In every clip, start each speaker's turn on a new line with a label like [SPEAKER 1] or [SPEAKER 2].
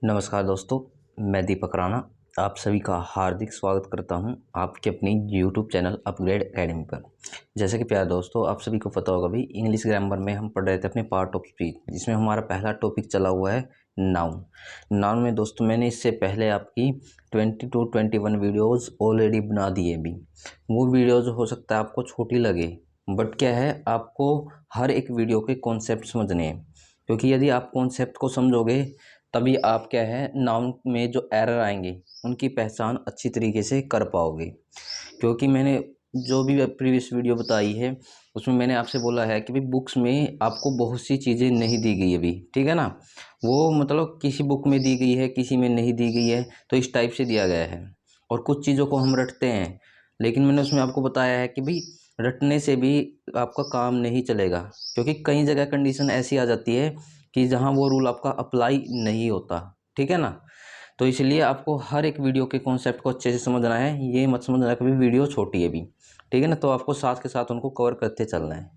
[SPEAKER 1] नमस्कार दोस्तों, मैं दीपक राणा आप सभी का हार्दिक स्वागत करता हूं आपके अपनी यूट्यूब चैनल अपग्रेड एकेडमी पर। जैसे कि प्यारे दोस्तों, आप सभी को पता होगा भी इंग्लिश ग्रामर में हम पढ़ रहे थे अपने पार्ट ऑफ स्पीच, जिसमें हमारा पहला टॉपिक चला हुआ है नाउन। नाउन में दोस्तों मैंने इससे पहले आपकी 20 to 21 वीडियोज़ ऑलरेडी बना दिए भी। वो वीडियोज़ हो सकता है आपको छोटी लगे, बट क्या है, आपको हर एक वीडियो के कॉन्सेप्ट समझने हैं, क्योंकि यदि आप कॉन्सेप्ट को समझोगे तभी आप क्या है नाउन में जो एरर आएंगे उनकी पहचान अच्छी तरीके से कर पाओगे। क्योंकि मैंने जो भी प्रीवियस वीडियो बताई है उसमें मैंने आपसे बोला है कि भाई बुक्स में आपको बहुत सी चीज़ें नहीं दी गई अभी, ठीक है ना। वो मतलब किसी बुक में दी गई है, किसी में नहीं दी गई है, तो इस टाइप से दिया गया है। और कुछ चीज़ों को हम रटते हैं, लेकिन मैंने उसमें आपको बताया है कि भाई रटने से भी आपका काम नहीं चलेगा, क्योंकि कई जगह कंडीशन ऐसी आ जाती है कि जहाँ वो रूल आपका अप्लाई नहीं होता, ठीक है ना। तो इसलिए आपको हर एक वीडियो के कॉन्सेप्ट को अच्छे से समझना है, ये मत समझना कभी वीडियो छोटी है भी, ठीक है ना। तो आपको साथ के साथ उनको कवर करते चलना है।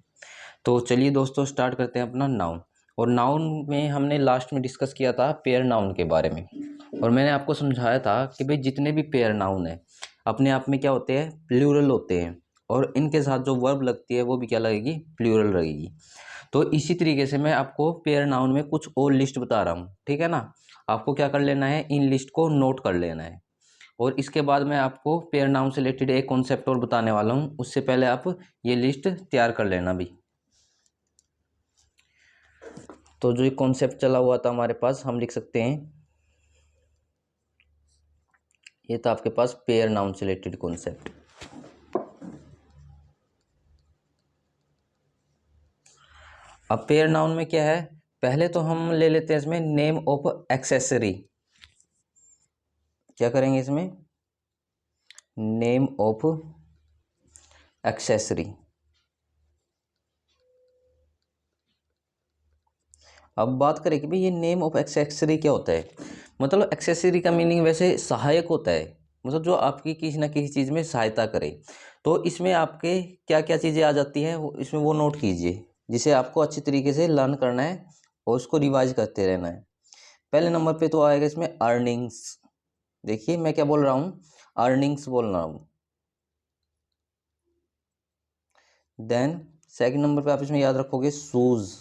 [SPEAKER 1] तो चलिए दोस्तों, स्टार्ट करते हैं अपना नाउन। और नाउन में हमने लास्ट में डिस्कस किया था पेयर नाउन के बारे में, और मैंने आपको समझाया था कि भाई जितने भी पेयर नाउन है अपने आप में क्या होते हैं, प्लूरल होते हैं, और इनके साथ जो वर्ब लगती है वो भी क्या लगेगी, प्लूरल लगेगी। तो इसी तरीके से मैं आपको पेयर नाउन में कुछ और लिस्ट बता रहा हूँ, ठीक है ना। आपको क्या कर लेना है, इन लिस्ट को नोट कर लेना है। और इसके बाद मैं आपको पेयर नाउन से रिलेटेड एक कॉन्सेप्ट और बताने वाला हूँ, उससे पहले आप ये लिस्ट तैयार कर लेना भी। तो जो ये कॉन्सेप्ट चला हुआ था हमारे पास, हम लिख सकते हैं, ये था आपके पास पेयर नाउन से रिलेटेड कॉन्सेप्ट। अब पेयर नाउन में क्या है, पहले तो हम ले लेते हैं इसमें नेम ऑफ एक्सेसरी। क्या करेंगे इसमें, नेम ऑफ एक्सेसरी। अब बात करें कि भाई ये नेम ऑफ एक्सेसरी क्या होता है। मतलब एक्सेसरी का मीनिंग वैसे सहायक होता है, मतलब जो आपकी किसी ना किसी चीज़ में सहायता करे। तो इसमें आपके क्या क्या चीज़ें आ जाती हैं इसमें वो नोट कीजिए, जिसे आपको अच्छी तरीके से लर्न करना है और उसको रिवाइज करते रहना है। पहले नंबर पे तो आएगा इसमें अर्निंग्स। देखिए मैं क्या बोल रहा हूँ, अर्निंग्स बोल रहा हूँ। देन सेकंड नंबर पे आप इसमें याद रखोगे शूज़।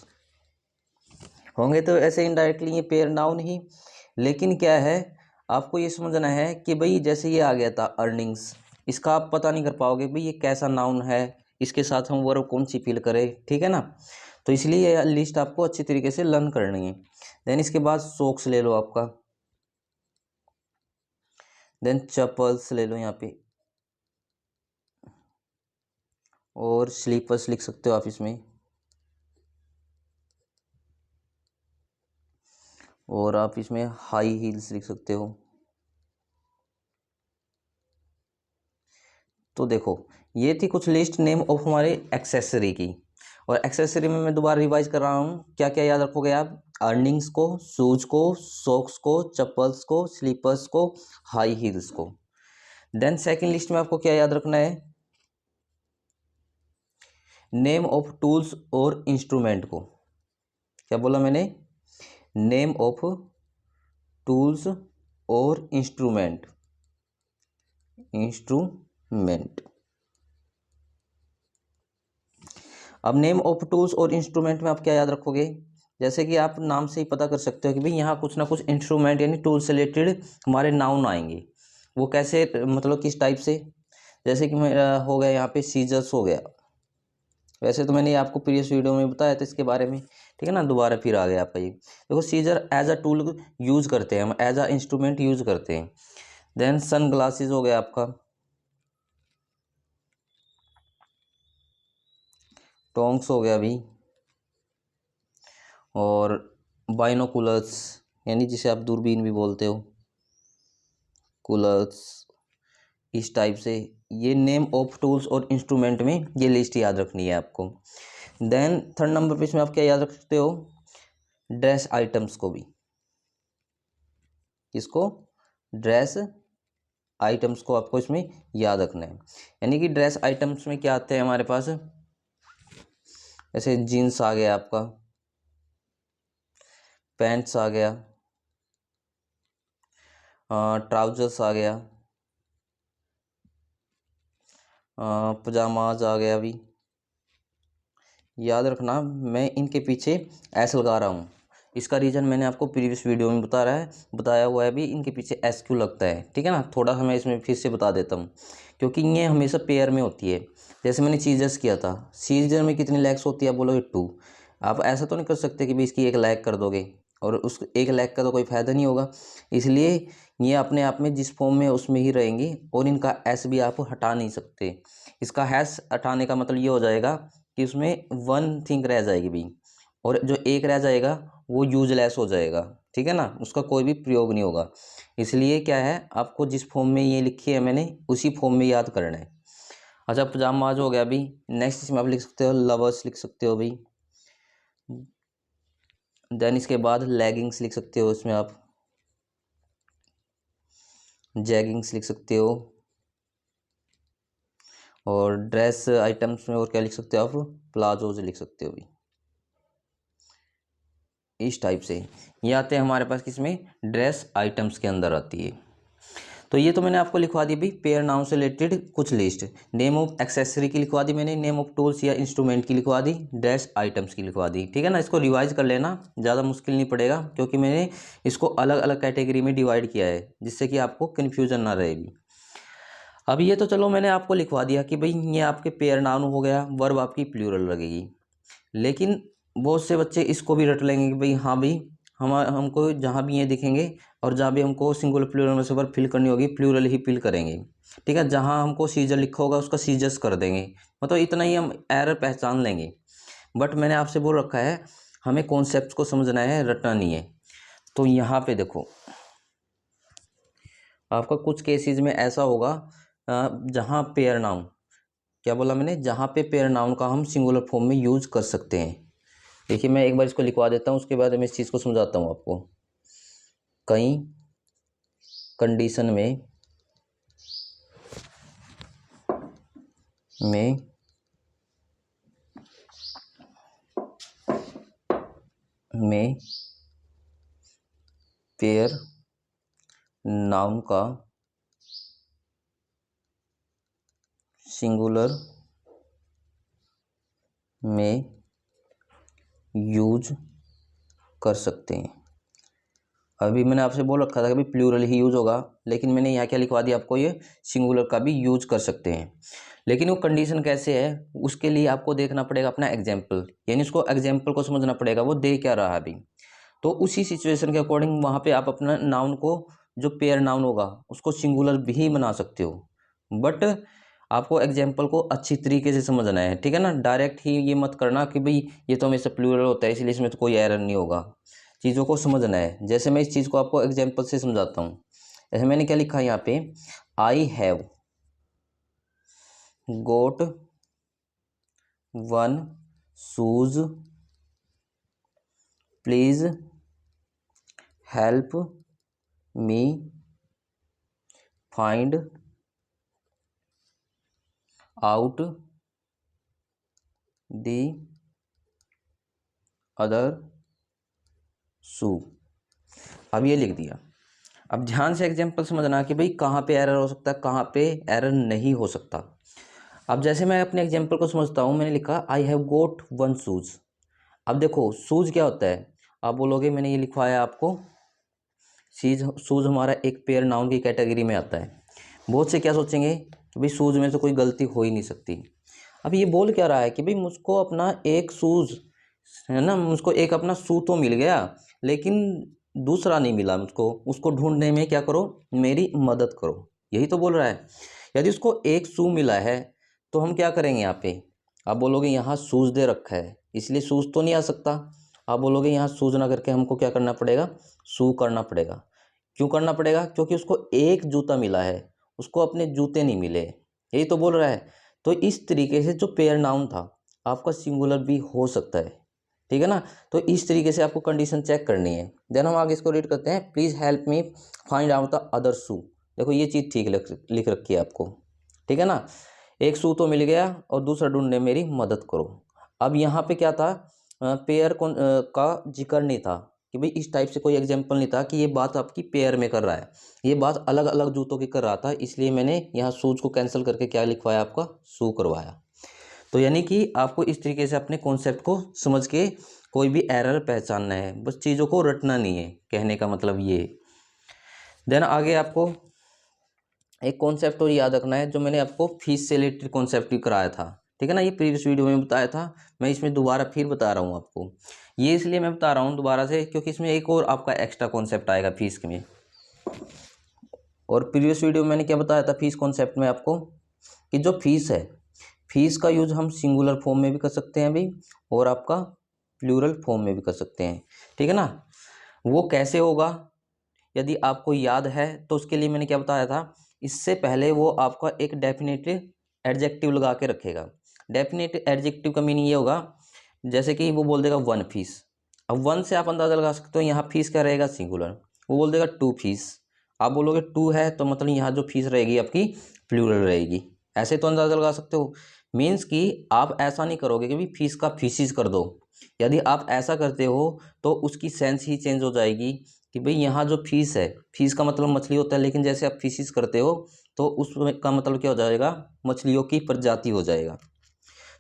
[SPEAKER 1] होंगे तो ऐसे इनडायरेक्टली ये पेयर नाउन ही, लेकिन क्या है, आपको ये समझना है कि भाई जैसे ये आ गया था अर्निंग्स, इसका आप पता नहीं कर पाओगे भाई ये कैसा नाउन है, इसके साथ हम वर्ब कौन सी फिल करें, ठीक है ना। तो इसलिए ये लिस्ट आपको अच्छी तरीके से लर्न करनी है। देन इसके बाद सॉक्स ले लो आपका, देन चप्पल्स ले लो यहाँ पे, और स्लीपर्स लिख सकते हो आप इसमें, और आप इसमें हाई हील्स लिख सकते हो। तो देखो ये थी कुछ लिस्ट नेम ऑफ हमारे एक्सेसरी की। और एक्सेसरी में मैं दोबारा रिवाइज कर रहा हूँ, क्या क्या याद रखोगे आप, अर्निंग्स को, शूज को, सॉक्स को, चप्पल्स को, स्लीपर्स को, हाई हील्स को। देन सेकंड लिस्ट में आपको क्या याद रखना है, नेम ऑफ टूल्स और इंस्ट्रूमेंट को। क्या बोला मैंने, नेम ऑफ टूल्स और इंस्ट्रूमेंट, इंस्ट्रूमेंट। अब नेम ऑफ टूल्स और इंस्ट्रूमेंट में आप क्या याद रखोगे, जैसे कि आप नाम से ही पता कर सकते हो कि भाई यहाँ कुछ ना कुछ इंस्ट्रूमेंट यानी टूल से रिलेटेड हमारे नाउन आएंगे। वो कैसे, मतलब किस टाइप से, जैसे कि मेरा हो गया यहाँ पे सीजर्स हो गया। वैसे तो मैंने आपको प्रीवियस वीडियो में बताया था इसके बारे में, ठीक है ना, दोबारा फिर आ गया आपका ये। देखो scissor as a tool use करते हैं हम, एज अ इंस्ट्रूमेंट यूज करते हैं। देन सन ग्लासेज हो गया आपका, टोंक्स हो गया अभी, और बाइनोकुलर्स यानी जिसे आप दूरबीन भी बोलते हो, कूलर्स, इस टाइप से। ये नेम ऑफ टूल्स और इंस्ट्रूमेंट में ये लिस्ट याद रखनी है आपको। देन थर्ड नंबर पे इसमें आप क्या याद रख सकते हो, ड्रेस आइटम्स को भी। इसको, ड्रेस आइटम्स को आपको इसमें याद रखना है। यानी कि ड्रेस आइटम्स में क्या आते हैं हमारे पास, जैसे जीन्स आ गया आपका, पैंट्स आ गया, ट्राउजर्स आ गया, पजामाज आ गया। अभी याद रखना मैं इनके पीछे एस लगा रहा हूँ, इसका रीज़न मैंने आपको प्रीवियस वीडियो में बताया हुआ है भी, इनके पीछे एस क्यों लगता है, ठीक है ना। थोड़ा सा मैं इसमें फिर से बता देता हूँ, क्योंकि ये हमेशा पेयर में होती है। जैसे मैंने सीजर्स किया था, सीजर में कितनी लैग्स होती है, आप बोलोगे 2। आप ऐसा तो नहीं कर सकते कि भाई इसकी 1 लैग कर दोगे, और उस 1 लैग का तो कोई फ़ायदा नहीं होगा। इसलिए ये अपने आप में जिस फॉर्म में उसमें ही रहेंगी, और इनका एस भी आप हटा नहीं सकते। इसका हैश हटाने का मतलब ये हो जाएगा कि उसमें 1 थिंग रह जाएगी भी, और जो 1 रह जाएगा वो यूजलेस हो जाएगा, ठीक है ना, उसका कोई भी प्रयोग नहीं होगा। इसलिए क्या है, आपको जिस फॉर्म में ये लिखी है मैंने उसी फॉर्म में याद करना है। अच्छा, पजामाज हो गया। अभी नेक्स्ट इसमें आप लिख सकते हो लवर्स, लिख सकते हो भाई। देन इसके बाद लेगिंग्स लिख सकते हो, इसमें आप जैगिंग्स लिख सकते हो। और ड्रेस आइटम्स में और क्या लिख सकते हो आप, प्लाजोज लिख सकते हो भी। इस टाइप से ये आते हैं हमारे पास, किसमें, ड्रेस आइटम्स के अंदर आती है। तो ये तो मैंने आपको लिखवा दी भाई पेयर नाउन से रिलेटेड कुछ लिस्ट। नेम ऑफ एक्सेसरी की लिखवा दी मैंने, नेम ऑफ टूल्स या इंस्ट्रूमेंट की लिखवा दी, ड्रेस आइटम्स की लिखवा दी, ठीक है ना। इसको रिवाइज कर लेना, ज़्यादा मुश्किल नहीं पड़ेगा, क्योंकि मैंने इसको अलग अलग कैटेगरी में डिवाइड किया है, जिससे कि आपको कन्फ्यूजन ना रहेगी। अब ये तो चलो मैंने आपको लिखवा दिया कि भाई ये आपके पेयर नाउन हो गया, वर्ब आपकी प्लूरल लगेगी। लेकिन बहुत से बच्चे इसको भी रट लेंगे कि भाई हाँ भाई हमको जहाँ भी ये दिखेंगे और जहाँ भी हमको सिंगुलर प्लूरल में से वर्ब फिल करनी होगी, प्लूरल ही फिल करेंगे, ठीक है। जहाँ हमको सीजर लिखा होगा उसका सीजर्स कर देंगे, मतलब इतना ही हम एरर पहचान लेंगे। बट मैंने आपसे बोल रखा है हमें कॉन्सेप्ट को समझना है, रटना नहीं है। तो यहाँ पे देखो, आपका कुछ केसेस में ऐसा होगा जहाँ पेयर नाउन, क्या बोला मैंने, जहाँ पे पेयर नाउन का हम सिंगुलर फॉर्म में यूज कर सकते हैं। देखिए मैं एक बार इसको लिखवा देता हूँ, उसके बाद मैं इस चीज़ को समझाता हूँ आपको। कई कंडीशन में पेयर नाउन का सिंगुलर में यूज कर सकते हैं। अभी मैंने आपसे बोल रखा था कि भाई प्लूरल ही यूज होगा, लेकिन मैंने यहाँ क्या लिखवा दिया आपको, ये सिंगुलर का भी यूज कर सकते हैं। लेकिन वो कंडीशन कैसे है, उसके लिए आपको देखना पड़ेगा अपना एग्जाम्पल, यानी उसको एग्जाम्पल को समझना पड़ेगा वो दे क्या रहा है अभी। तो उसी सिचुएशन के अकॉर्डिंग वहाँ पे आप अपना नाउन को, जो पेयर नाउन होगा उसको सिंगुलर भी बना सकते हो। बट आपको एग्जाम्पल को अच्छी तरीके से समझना है, ठीक है ना। डायरेक्ट ही ये मत करना कि भाई ये तो हमेशा प्लूरल होता है इसलिए इसमें तो कोई एरर नहीं होगा। चीज़ों को समझना है। जैसे मैं इस चीज़ को आपको एग्जाम्पल से समझाता हूँ। ऐसे मैंने क्या लिखा है यहाँ पे, I have got 1 shoes, please help me find out the other shoe. अब ये लिख दिया। अब ध्यान से एग्जाम्पल समझना कि भाई कहाँ पे एरर हो सकता है, कहाँ पे एरर नहीं हो सकता। अब जैसे मैं अपने एग्जाम्पल को समझता हूँ, मैंने लिखा आई हैव गोट 1 शूज। अब देखो शूज क्या होता है, आप बोलोगे मैंने ये लिखवाया आपको, शूज हमारा एक पेयर नाउन की कैटेगरी में आता है। बहुत से क्या सोचेंगे कि भाई शूज में तो कोई गलती हो ही नहीं सकती। अब ये बोल क्या रहा है कि भाई मुझको अपना एक शूज है ना, मुझको एक अपना शू तो मिल गया, लेकिन दूसरा नहीं मिला मुझको, उसको ढूंढने में क्या करो, मेरी मदद करो, यही तो बोल रहा है। यदि उसको एक शू मिला है तो हम क्या करेंगे यहाँ पे, आप बोलोगे यहाँ शूज दे रखा है इसलिए शूज तो नहीं आ सकता। आप बोलोगे यहाँ शूज ना करके हमको क्या करना पड़ेगा, शू करना पड़ेगा। क्यों करना पड़ेगा, क्योंकि उसको एक जूता मिला है, उसको अपने जूते नहीं मिले, यही तो बोल रहा है। तो इस तरीके से जो पेयर नाउन था आपका सिंगुलर भी हो सकता है, ठीक है ना। तो इस तरीके से आपको कंडीशन चेक करनी है। देन हम आगे इसको रीड करते हैं, please help me find out the other shoe. देखो ये चीज़ ठीक लिख रखी है आपको, ठीक है ना। एक शू तो मिल गया और दूसरा ढूंढने मेरी मदद करो। अब यहाँ पे क्या था, पेयर का जिक्र नहीं था, कि भाई इस टाइप से कोई एग्जाम्पल नहीं था कि ये बात आपकी पेयर में कर रहा है, ये बात अलग अलग जूतों की कर रहा था, इसलिए मैंने यहाँ शूज़ को कैंसिल करके क्या लिखवाया, आपका शू करवाया। तो यानी कि आपको इस तरीके से अपने कॉन्सेप्ट को समझ के कोई भी एरर पहचानना है, बस चीज़ों को रटना नहीं है, कहने का मतलब ये। देन आगे आपको एक कॉन्सेप्ट और याद रखना है, जो मैंने आपको फीस से रिलेटेड कॉन्सेप्ट भी कराया था, ठीक है ना, ये प्रीवियस वीडियो में बताया था, मैं इसमें दोबारा फिर बता रहा हूँ आपको। ये इसलिए मैं बता रहा हूँ दोबारा से क्योंकि इसमें एक और आपका एक्स्ट्रा कॉन्सेप्ट आएगा फीस में। और प्रीवियस वीडियो में मैंने क्या बताया था फीस कॉन्सेप्ट में आपको, कि जो फीस है, फीस का यूज हम सिंगुलर फॉर्म में भी कर सकते हैं अभी, और आपका प्लूरल फॉर्म में भी कर सकते हैं, ठीक है ना। वो कैसे होगा यदि आपको याद है तो उसके लिए मैंने क्या बताया था, इससे पहले वो आपका एक डेफिनेट एडजेक्टिव लगा के रखेगा। डेफिनेट एडजेक्टिव का मीनिंग ये होगा, जैसे कि वो बोल देगा वन फीस, अब वन से आप अंदाज़ा लगा सकते हो यहाँ फीस क्या रहेगा, सिंगुलर। वो बोल देगा टू फीस, आप बोलोगे टू है तो मतलब यहाँ जो फीस रहेगी आपकी प्लूरल रहेगी, ऐसे तो अंदाज़ा लगा सकते हो। मीन्स कि आप ऐसा नहीं करोगे कि भी फीस का फीसिस कर दो, यदि आप ऐसा करते हो तो उसकी सेंस ही चेंज हो जाएगी कि भाई यहाँ जो फीस है, फीस का मतलब मछली होता है, लेकिन जैसे आप फीसिस करते हो तो उसका मतलब क्या हो जाएगा, मछलियों की प्रजाति हो जाएगा।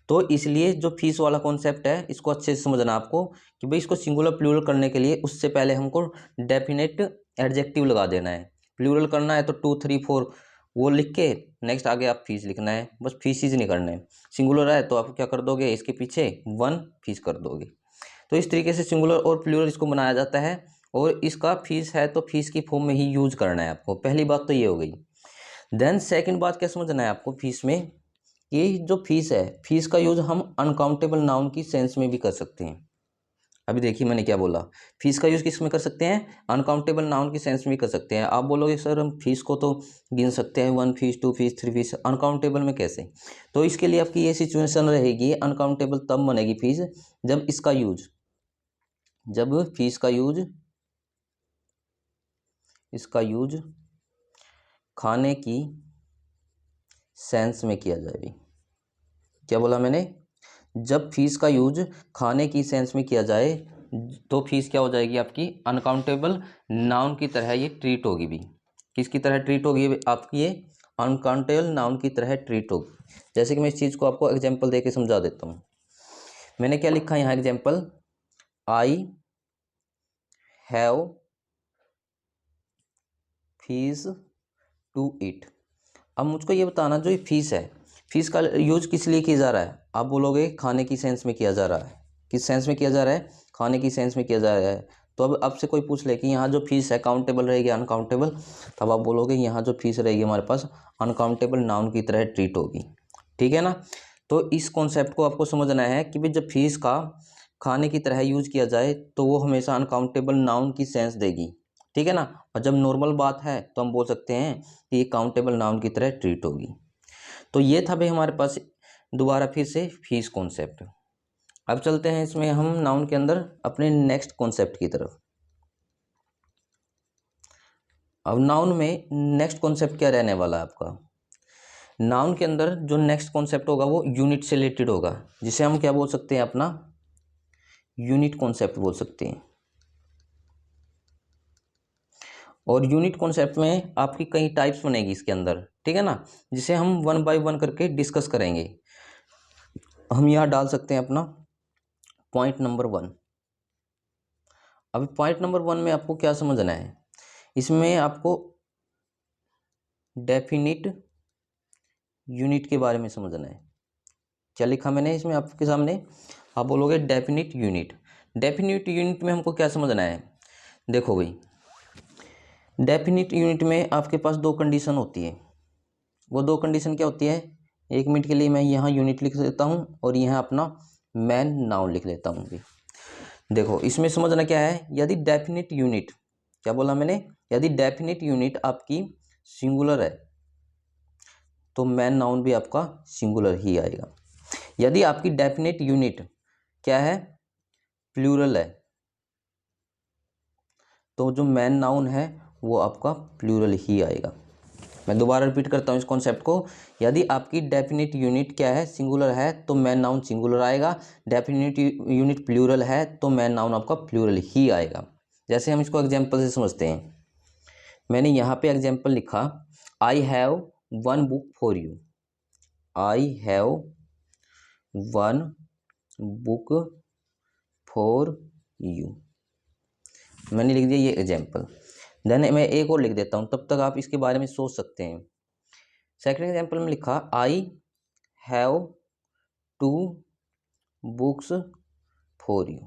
[SPEAKER 1] तो इसलिए जो फीस वाला कॉन्सेप्ट है इसको अच्छे से समझना आपको, कि भाई इसको सिंगुलर प्लूरल करने के लिए उससे पहले हमको डेफिनेट एडजेक्टिव लगा देना है। प्लूरल करना है तो 2 3 4 वो लिख के नेक्स्ट आगे आप फीस लिखना है, बस फीसिस नहीं करना है। सिंगुलर है तो आप क्या कर दोगे, इसके पीछे वन फीस कर दोगे। तो इस तरीके से सिंगुलर और प्लूरल इसको बनाया जाता है, और इसका फीस है तो फीस की फॉर्म में ही यूज करना है आपको। पहली बात तो ये हो गई। देन सेकंड बात क्या समझना है आपको फीस में, कि जो फीस है, फीस का यूज हम अनकाउंटेबल नाउन की सेंस में भी कर सकते हैं। अभी देखिए मैंने क्या बोला, फीस का यूज किस में कर सकते हैं, अनकाउंटेबल नाउन की सेंस में भी कर सकते हैं। आप बोलोगे सर हम फीस को तो गिन सकते हैं, one fish, two fish, three fish, uncountable में कैसे। तो इसके लिए आपकी ये सिचुएशन रहेगी, अनकाउंटेबल तब बनेगी फीस जब इसका यूज, जब फीस का यूज, इसका यूज खाने की सेंस में किया जाए। क्या बोला मैंने, जब फीस का यूज खाने की सेंस में किया जाए तो फीस क्या हो जाएगी आपकी, अनकाउंटेबल नाउन की तरह ये ट्रीट होगी भी। किसकी तरह ट्रीट होगी आपकी, ये अनकाउंटेबल नाउन की तरह ट्रीट होगी। जैसे कि मैं इस चीज़ को आपको एग्जांपल देके समझा देता हूँ। मैंने क्या लिखा यहाँ example, I have fish to eat. अब मुझको ये बताना, जो ये फीस है, फीस का यूज किस लिए किया जा रहा है, आप बोलोगे खाने की सेंस में किया जा रहा है। किस सेंस में किया जा रहा है, खाने की सेंस में किया जा रहा है। तो अब आपसे कोई पूछ ले कि यहाँ जो फीस है काउंटेबल रहेगी अनकाउंटेबल, तब आप बोलोगे यहाँ जो फीस रहेगी हमारे पास अनकाउंटेबल नाउन की तरह ट्रीट होगी, ठीक है ना। तो इस कॉन्सेप्ट को आपको समझना है कि भाई जब फीस का खाने की तरह यूज किया जाए तो वो हमेशा अनकाउंटेबल नाउन की सेंस देगी, ठीक है ना। और जब नॉर्मल बात है तो हम बोल सकते हैं कि ये काउंटेबल नाउन की तरह ट्रीट होगी। तो ये था भाई हमारे पास दोबारा फिर से फीस कॉन्सेप्ट। अब चलते हैं इसमें हम नाउन के अंदर अपने नेक्स्ट कॉन्सेप्ट की तरफ। अब नाउन में नेक्स्ट कॉन्सेप्ट क्या रहने वाला है आपका, नाउन के अंदर जो नेक्स्ट कॉन्सेप्ट होगा वो यूनिट से रिलेटेड होगा, जिसे हम क्या बोल सकते हैं, अपना यूनिट कॉन्सेप्ट बोल सकते हैं। और यूनिट कॉन्सेप्ट में आपकी कई टाइप्स बनेगी इसके अंदर, ठीक है ना, जिसे हम वन बाय वन करके डिस्कस करेंगे। हम यहाँ डाल सकते हैं अपना पॉइंट नंबर 1। अभी पॉइंट नंबर 1 में आपको क्या समझना है, इसमें आपको डेफिनिट यूनिट के बारे में समझना है। क्या लिखा मैंने इसमें आपके सामने, आप बोलोगे डेफिनिट यूनिट। डेफिनिट यूनिट में हमको क्या समझना है, देखो भाई डेफिनिट यूनिट में आपके पास दो कंडीशन होती है। वो दो कंडीशन क्या होती है, 1 मिनट के लिए मैं यहाँ यूनिट लिख लेता हूँ और यहाँ अपना मैन नाउन लिख लेता हूँ भी। देखो इसमें समझना क्या है, यदि डेफिनिट यूनिट, क्या बोला मैंने, यदि डेफिनिट यूनिट आपकी सिंगुलर है तो मैन नाउन भी आपका सिंगुलर ही आएगा। यदि आपकी डेफिनिट यूनिट क्या है, प्लूरल है, तो जो मैन नाउन है वो आपका प्लूरल ही आएगा। मैं दोबारा रिपीट करता हूँ इस कॉन्सेप्ट को, यदि आपकी डेफिनिट यूनिट क्या है, सिंगुलर है, तो मैन नाउन सिंगुलर आएगा। डेफिनिट यूनिट प्लूरल है तो मैन नाउन आपका प्लूरल ही आएगा। जैसे हम इसको एग्जाम्पल से समझते हैं। मैंने यहाँ पे एग्जाम्पल लिखा, I have one book for you. I have one book for you, मैंने लिख दिया ये एग्जाम्पल। देन मैं एक और लिख देता हूँ, तब तक आप इसके बारे में सोच सकते हैं। सेकंड एग्जाम्पल में लिखा, I have two books for you.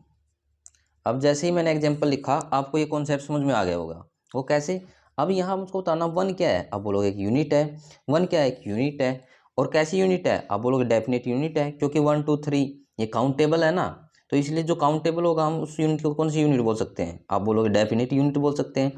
[SPEAKER 1] अब जैसे ही मैंने एग्जाम्पल लिखा, आपको ये कॉन्सेप्ट समझ में आ गया होगा। वो कैसे? अब यहाँ मुझको बताना वन क्या है। आप बोलोगे एक यूनिट है। वन क्या है? एक यूनिट है। और कैसी यूनिट है? आप बोलोगे डेफिनेट यूनिट है, क्योंकि 1 2 3 ये काउंटेबल है ना, तो इसलिए जो काउंटेबल होगा हम उस यूनिट को कौन सी यूनिट बोल सकते हैं? आप बोलोगे डेफिनेट यूनिट बोल सकते हैं।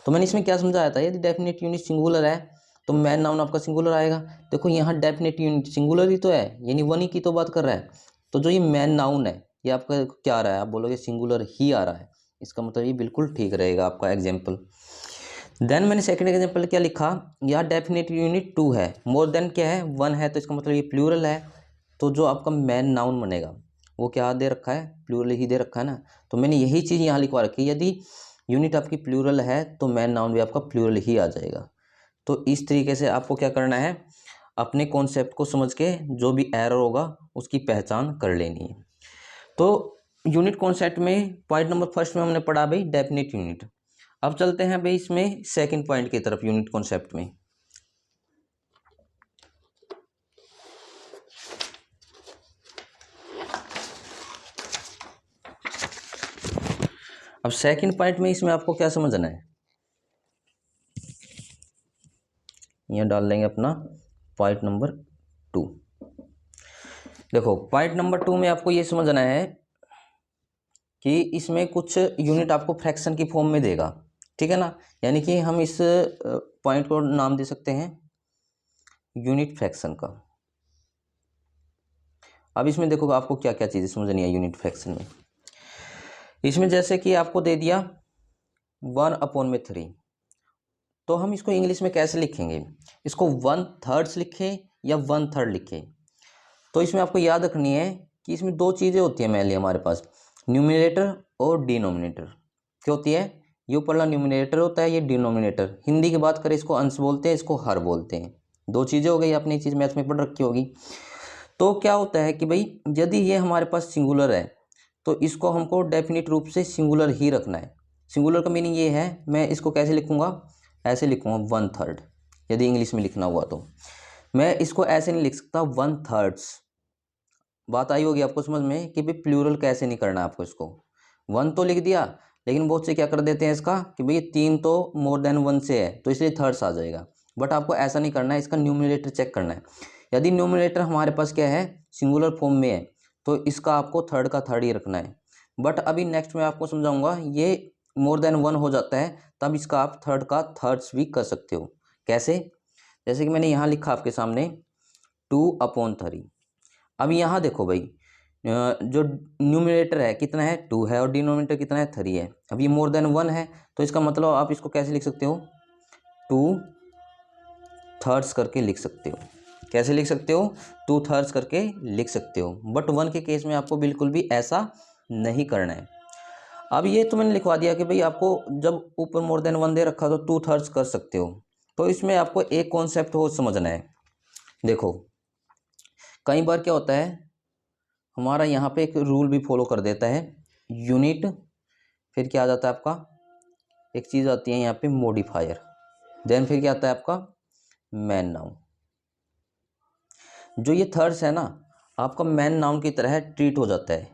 [SPEAKER 1] तो मैंने इसमें क्या समझाया था, यदि डेफिनेट यूनिट सिंगुलर है तो मैन नाउन आपका सिंगुलर आएगा। देखो यहाँ डेफिनेट यूनिट सिंगुलर ही तो है, यानी वन ही की तो बात कर रहा है। तो जो ये मैन नाउन है ये आपका क्या आ रहा है? आप बोलोगे सिंगुलर ही आ रहा है। इसका मतलब ये बिल्कुल ठीक रहेगा आपका एग्जाम्पल। देन मैंने सेकंड एग्जाम्पल क्या लिखा, यहाँ डेफिनेट यूनिट 2 है, मोर देन क्या है? 1 है, तो इसका मतलब ये प्लूरल है। तो जो आपका मैन नाउन बनेगा वो क्या दे रखा है? प्लूरल ही दे रखा है ना। तो मैंने यही चीज़ यहाँ लिखवा रखी है, यदि यूनिट आपकी प्लूरल है तो मैन नाउन भी आपका प्लूरल ही आ जाएगा। तो इस तरीके से आपको क्या करना है, अपने कॉन्सेप्ट को समझ के जो भी एरर होगा उसकी पहचान कर लेनी है। तो यूनिट कॉन्सेप्ट में पॉइंट नंबर फर्स्ट में हमने पढ़ा भाई डेफिनेट यूनिट। अब चलते हैं भाई इसमें सेकंड पॉइंट की तरफ यूनिट कॉन्सेप्ट में। अब सेकंड पॉइंट में इसमें आपको क्या समझना है, यहाँ डाल देंगे अपना पॉइंट नंबर 2। देखो पॉइंट नंबर 2 में आपको ये समझना है कि इसमें कुछ यूनिट आपको फ्रैक्शन की फॉर्म में देगा, ठीक है ना। यानी कि हम इस पॉइंट को नाम दे सकते हैं यूनिट फ्रैक्शन का। अब इसमें देखो आपको क्या क्या चीज़ें समझनी है यूनिट फ्रैक्शन में। इसमें जैसे कि आपको दे दिया 1/3, तो हम इसको इंग्लिश में कैसे लिखेंगे? इसको 1/3 लिखें या 1/3 लिखें? तो इसमें आपको याद रखनी है कि इसमें दो चीज़ें होती हैं मेनली हमारे पास, न्यूमिनेटर और डिनोमिनेटर। क्या होती है? ये ऊपरला न्यूमिनेटर होता है, ये डिनोमिनेटर। हिंदी की बात करें इसको अंश बोलते हैं, इसको हर बोलते हैं। दो चीज़ें हो गई, आपने ये चीज़ मैथ में पढ़ रखी होगी। तो क्या होता है कि भाई यदि ये हमारे पास सिंगुलर है तो इसको हमको डेफिनेट रूप से सिंगुलर ही रखना है। सिंगुलर का मीनिंग ये है, मैं इसको कैसे लिखूंगा? ऐसे लिखूंगा 1/3। यदि इंग्लिश में लिखना हुआ तो मैं इसको ऐसे नहीं लिख सकता 1/3। बात आई होगी आपको समझ में कि भाई प्लूरल कैसे नहीं करना है आपको। इसको 1 तो लिख दिया, लेकिन बहुत से क्या कर देते हैं इसका कि भाई 3 तो मोर देन 1 से है तो इसलिए थर्ड्स आ जाएगा। बट आपको ऐसा नहीं करना है, इसका न्यूमिनेटर चेक करना है। यदि न्यूमिनेटर हमारे पास क्या है? सिंगुलर फॉर्म में है, तो इसका आपको थर्ड का थर्ड ही रखना है। बट अभी नेक्स्ट में आपको समझाऊंगा, ये मोर देन 1 हो जाता है तब इसका आप थर्ड का थर्ड्स भी कर सकते हो। कैसे? जैसे कि मैंने यहाँ लिखा आपके सामने 2/3। अब यहाँ देखो भाई जो न्यूमिनेटर है कितना है? 2 है, और डिनोमिनेटर कितना है? 3 है। अब ये मोर देन 1 है, तो इसका मतलब आप इसको कैसे लिख सकते हो? 2/3 करके लिख सकते हो। कैसे लिख सकते हो? 2/3 करके लिख सकते हो। बट 1 के केस में आपको बिल्कुल भी ऐसा नहीं करना है। अब ये तो मैंने लिखवा दिया कि भाई आपको जब ऊपर मोर देन 1 दे रखा तो 2/3 कर सकते हो। तो इसमें आपको एक कॉन्सेप्ट हो समझना है। देखो कई बार क्या होता है, हमारा यहाँ पे एक रूल भी फॉलो कर देता है, यूनिट, फिर क्या आ जाता है आपका, एक चीज़ आती है यहाँ पे मॉडिफायर, देन फिर क्या आता है आपका मैन नाउन। जो ये थर्ड्स है ना, आपका मैन नाउन की तरह ट्रीट हो जाता है।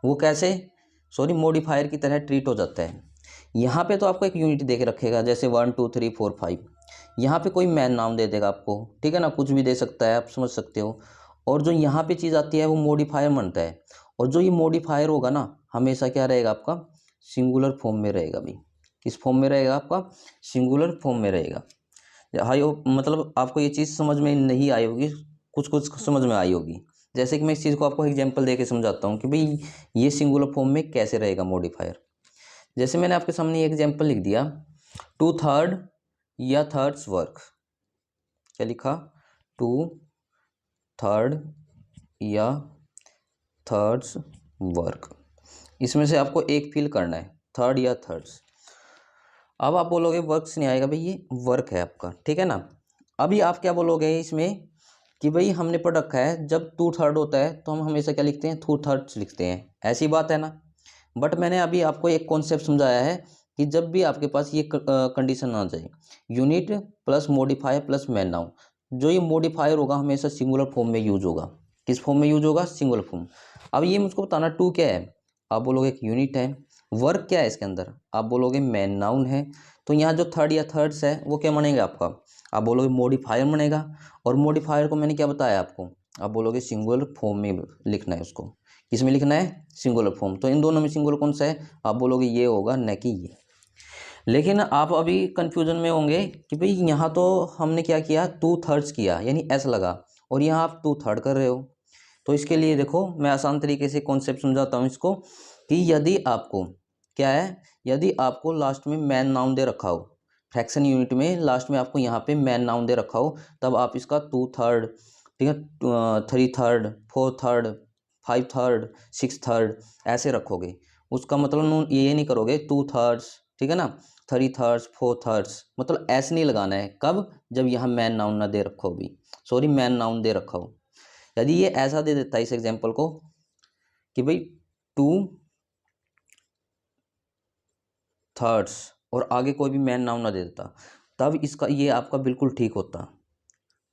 [SPEAKER 1] वो कैसे? सॉरी, मॉडिफायर की तरह ट्रीट हो जाता है। यहाँ पे तो आपको एक यूनिट दे के रखेगा, जैसे 1 2 3 4 5। यहाँ पे कोई मैन नाउन दे देगा आपको, ठीक है ना, कुछ भी दे सकता है, आप समझ सकते हो। और जो यहाँ पे चीज़ आती है वो मॉडिफायर बनता है। और जो ये मॉडिफायर होगा ना, हमेशा क्या रहेगा आपका? सिंगुलर फॉर्म में रहेगा भाई। किस फॉर्म में रहेगा आपका? सिंगुलर फॉर्म में रहेगा। हाई मतलब आपको ये चीज़ समझ में नहीं आई होगी, कुछ कुछ समझ में आई होगी। जैसे कि मैं इस चीज़ को आपको एग्जांपल देके समझाता हूँ कि भाई ये सिंगुलर फॉर्म में कैसे रहेगा मॉडिफायर। जैसे मैंने आपके सामने ये एग्जांपल लिख दिया, 2/3 या थर्ड्स वर्क। क्या लिखा? 2/3 या थर्ड्स वर्क। इसमें से आपको एक फिल करना है, थर्ड या थर्ड्स। अब आप बोलोगे वर्क्स नहीं आएगा, भाई ये वर्क है आपका, ठीक है ना। अभी आप क्या बोलोगे इसमें कि भाई हमने पढ़ रखा है जब 2/3 होता है तो हम हमेशा क्या लिखते हैं, 2/3 लिखते हैं, ऐसी बात है ना। बट मैंने अभी आपको एक कॉन्सेप्ट समझाया है कि जब भी आपके पास ये कंडीशन आ जाए, unit plus modifier plus man noun, जो ये मॉडिफायर होगा हमेशा सिंगुलर फॉर्म में यूज होगा। किस फॉर्म में यूज होगा, सिंगुलर फॉर्म। अब ये मुझको बताना टू क्या है, आप बोलोगे एक यूनिट है। वर्क क्या है इसके अंदर, आप बोलोगे मैन नाउन है। तो यहाँ जो थर्ड या थर्ड्स है वो क्या बनेगा आपका, आप बोलोगे मॉडिफायर बनेगा। और मॉडिफायर को मैंने क्या बताया आपको, आप बोलोगे सिंगुलर फॉर्म में लिखना है उसको। किस में लिखना है, सिंगुलर फॉर्म। तो इन दोनों में सिंगुलर कौन सा है, आप बोलोगे ये होगा, न कि ये। लेकिन आप अभी कंफ्यूजन में होंगे कि भाई यहाँ तो हमने क्या किया, 2/3 किया यानी एस लगा, और यहाँ आप 2/3 कर रहे हो। तो इसके लिए देखो मैं आसान तरीके से कॉन्सेप्ट समझाता हूँ इसको, कि यदि आपको क्या है, यदि आपको लास्ट में मैन नाउन दे रखा हो, फ्रैक्शन यूनिट में लास्ट में आपको यहाँ पे मैन नाउन दे रखा हो, तब आप इसका 2/3, ठीक है, 3/3, 4/3, 5/3, 6/3 ऐसे रखोगे। उसका मतलब ये नहीं करोगे 2/3, ठीक है ना, 3/3, 4/3, मतलब ऐसे नहीं लगाना है। कब, जब यहाँ मैन नाउन ना दे रखा हो भी, सॉरी मैन नाउन दे रखा हो। यदि ये ऐसा दे देता है इस एग्जाम्पल को कि भाई 2/3 और आगे कोई भी मैन नाउन ना दे देता, तब इसका ये आपका बिल्कुल ठीक होता।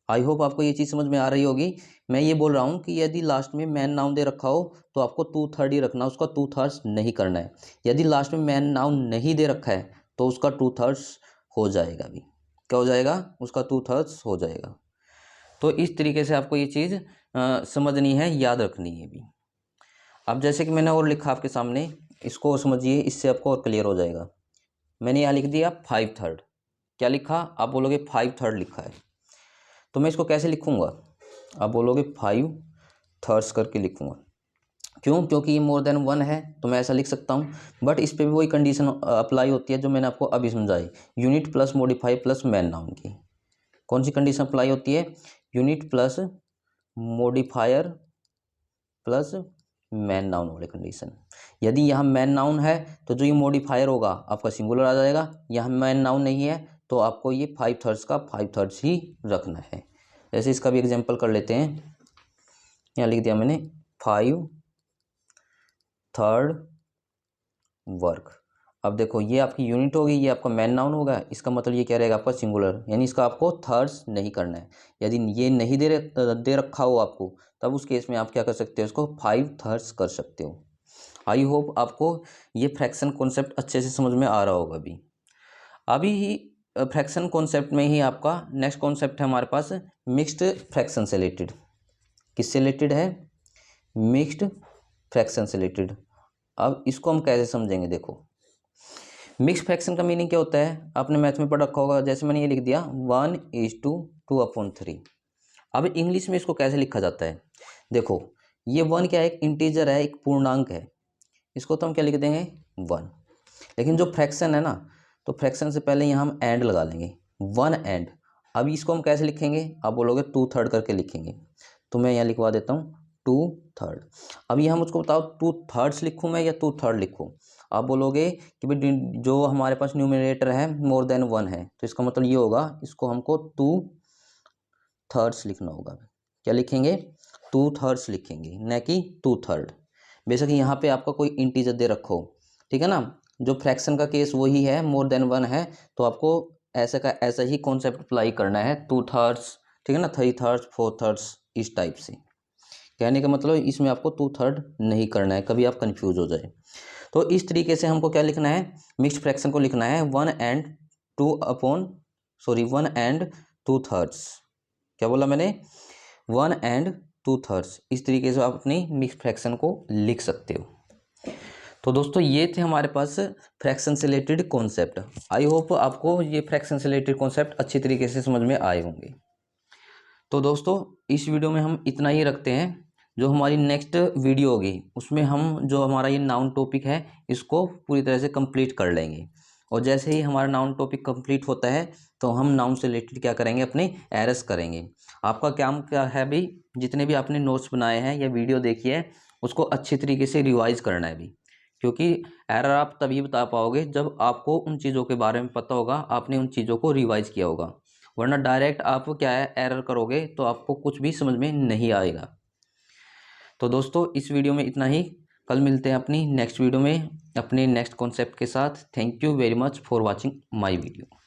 [SPEAKER 1] आई होप आपको ये चीज़ समझ में आ रही होगी। मैं ये बोल रहा हूँ कि यदि लास्ट में मैन नाउन दे रखा हो तो आपको 2/3 ही रखना, उसका 2/3 नहीं करना है। यदि लास्ट में मैन नाउन नहीं दे रखा है तो उसका 2/3 हो जाएगा भी। क्या हो जाएगा, उसका 2/3 हो जाएगा। तो इस तरीके से आपको ये चीज़ समझनी है, याद रखनी है भी। अब जैसे कि मैंने और लिखा आपके सामने, इसको समझिए, इससे आपको और क्लियर हो जाएगा। मैंने यहाँ लिख दिया 5/3। क्या लिखा, आप बोलोगे 5/3 लिखा है। तो मैं इसको कैसे लिखूंगा, आप बोलोगे 5/3 करके लिखूंगा। क्यों, क्योंकि ये मोर देन 1 है तो मैं ऐसा लिख सकता हूँ। बट इस पर भी वही कंडीशन अप्लाई होती है जो मैंने आपको अभी समझाई, unit plus modify plus man noun की। कौन सी कंडीशन अप्लाई होती है, unit plus modifier plus man noun वाली कंडीशन। यदि यहाँ मैन नाउन है तो जो ये मॉडिफायर होगा आपका सिंगुलर आ जाएगा, यहाँ मैन नाउन नहीं है तो आपको ये 5/3 का 5/3 ही रखना है। जैसे इसका भी एग्जांपल कर लेते हैं, यहाँ लिख दिया मैंने 5/3 वर्क। अब देखो ये आपकी यूनिट होगी, ये आपका मैन नाउन होगा, इसका मतलब ये क्या रहेगा आपका सिंगुलर, यानी इसका आपको थर्ड्स नहीं करना है। यदि ये नहीं दे रखा हो आपको, तब उस केस में आप क्या कर सकते हो, इसको 5/3 कर सकते हो। आई होप आपको ये फ्रैक्शन कॉन्सेप्ट अच्छे से समझ में आ रहा होगा। अभी ही फ्रैक्शन कॉन्सेप्ट में ही आपका नेक्स्ट कॉन्सेप्ट है हमारे पास मिक्स्ड फ्रैक्शन से रिलेटेड। किससे रिलेटेड है, मिक्स्ड फ्रैक्शन से रिलेटेड। अब इसको हम कैसे समझेंगे, देखो मिक्स फ्रैक्शन का मीनिंग क्या होता है, आपने मैथ में पढ़ रखा होगा। जैसे मैंने ये लिख दिया 1:2/3। अब इंग्लिश में इसको कैसे लिखा जाता है, देखो ये 1 क्या है, एक इंटीजर है, एक पूर्णांक है, इसको तो हम क्या लिख देंगे 1। लेकिन जो फ्रैक्शन है ना, तो फ्रैक्शन से पहले यहाँ हम एंड लगा लेंगे, 1 एंड। अब इसको हम कैसे लिखेंगे, आप बोलोगे 2/3 करके लिखेंगे। तो मैं यहाँ लिखवा देता हूँ 2/3। अब यहाँ मुझको बताओ 2/3 लिखूँ मैं या 2/3 लिखूँ। आप बोलोगे कि भाई जो हमारे पास न्यूमरेटर है मोर देन 1 है, तो इसका मतलब ये होगा इसको हमको 2/3 लिखना होगा। क्या लिखेंगे, 2/3 लिखेंगे, न कि 2/3। बेशक यहाँ पे आपका कोई इंटीजर दे रखो, ठीक है ना, जो फ्रैक्शन का केस वही है, मोर देन 1 है, तो आपको ऐसा का ऐसा ही कॉन्सेप्ट अप्लाई करना है, 2/3, ठीक है ना, 3/3, 4/3, इस टाइप से। कहने का मतलब इसमें आपको 2/3 नहीं करना है, कभी आप कंफ्यूज हो जाए। तो इस तरीके से हमको क्या लिखना है, मिक्स्ड फ्रैक्शन को लिखना है 1 एंड 2/3। क्या बोला मैंने, 1 एंड 2/3। इस तरीके से आप अपनी मिक्स्ड फ्रैक्शन को लिख सकते हो। तो दोस्तों ये थे हमारे पास फ्रैक्शन से रिलेटेड कॉन्सेप्ट। आई होप आपको ये फ्रैक्शन से रिलेटेड कॉन्सेप्ट अच्छी तरीके से समझ में आए होंगे। तो दोस्तों इस वीडियो में हम इतना ही रखते हैं। जो हमारी नेक्स्ट वीडियो होगी उसमें हम जो हमारा ये नाउन टॉपिक है इसको पूरी तरह से कंप्लीट कर लेंगे। और जैसे ही हमारा नाउन टॉपिक कंप्लीट होता है तो हम नाउन से रिलेटेड क्या करेंगे, अपने एरर्स करेंगे। आपका काम क्या है भाई, जितने भी आपने नोट्स बनाए हैं या वीडियो देखी है उसको अच्छी तरीके से रिवाइज करना है भी, क्योंकि एरर आप तभी बता पाओगे जब आपको उन चीज़ों के बारे में पता होगा, आपने उन चीज़ों को रिवाइज किया होगा। वरना डायरेक्ट आप क्या है एरर करोगे तो आपको कुछ भी समझ में नहीं आएगा। तो दोस्तों इस वीडियो में इतना ही। कल मिलते हैं अपनी नेक्स्ट वीडियो में अपने नेक्स्ट कॉन्सेप्ट के साथ। Thank you very much for watching my video.